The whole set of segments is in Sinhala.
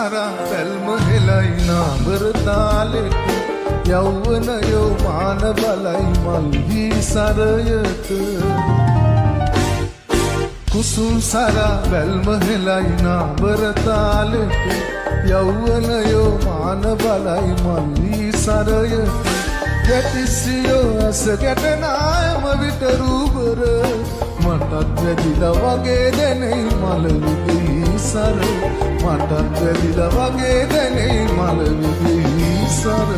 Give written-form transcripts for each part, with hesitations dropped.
සරා පැල්ම හෙලයි නාඹර තාලෙට යෞවනයෝ මාන බලයි මල්හි සරයට කුසුම් සරා පැල්ම හෙලයි නාඹර තාලෙට යෞවනයෝ මාන බලයි මල්හි සරයට ගැටිසියෝ ඇස ගැටනායම විට රූබර මටත් වැදිලා වගේ දැනෙයි මල විදෙහි සර මටත් වැදිලා වගේ දැනෙයි මල විදෙහි සර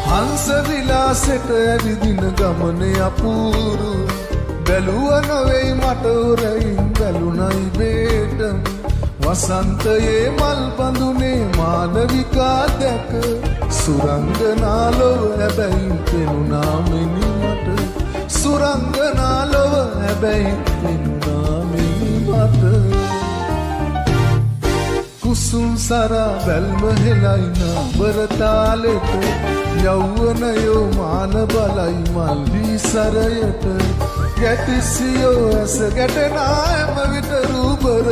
හංස විලාසෙට ඇවිදින ගමන අපූරු බැලුව නොවෙයි මට උරයින් බැලුනයි බේටම වසන්තයේ මල් බඳුනේ මාලවිකා දැක සුරංගනා ලොව හැබැයි පෙනුනා මිනි මට සුරංගනා ලොව හැබැයි පෙනුනා මිනි මට කුසුම් සරා බැල්ම හෙලයි නාඹර තාලෙට යෞවනයෝ මාන බලයි මල්හි සරයට ගැටිසියෝ ඇස ගැටනායම විට රූබර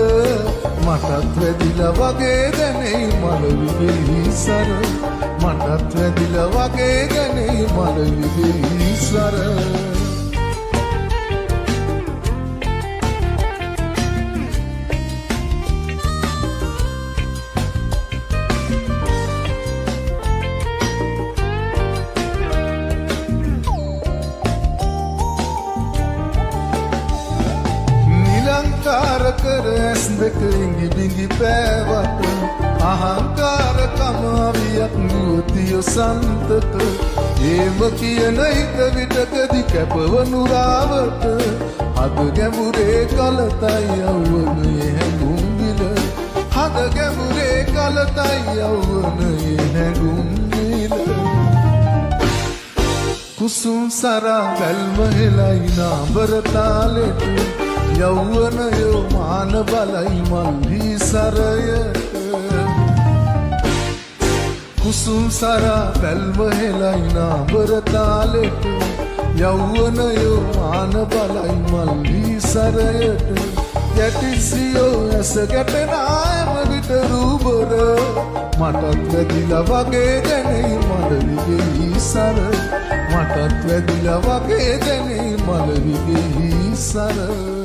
මටත් වැදිලා වගේ දැනෙයි මල විදෙහි සර මටත් වැදිලා වගේ දැනෙයි මල විදෙහි සර අලංකාර කර ඇස් දෙක ඉඟි බිඟි පෑවට අහංකාර කමාවියක් නියුතිය සන්තක ඒම කියන හිත විටකදි කැපවනු රාවට හද ගැඹුරේ කලතයි යෞවනයේ හැඟුම් විල හද ගැඹුරේ කලතයි යෞවනයේ හැඟුම් විල කුසුම් සරා බැල්ම හෙලයි නාඹර තාලෙට යෞවනයෝ මාන බලයි මල්හි සරයට කුසුම් සරා බැල්ම හෙලයි නාඹර තාලෙට යෞවනයෝ මාන බලයි මල්හි සරයට ගැටිසියෝ ඇස ගැටනායම විට රූබර මටත් වැදිලා වගේ දැනෙයි මල විදෙහි සර මටත් වැදිලා වගේ දැනෙයි මල විදෙහි සර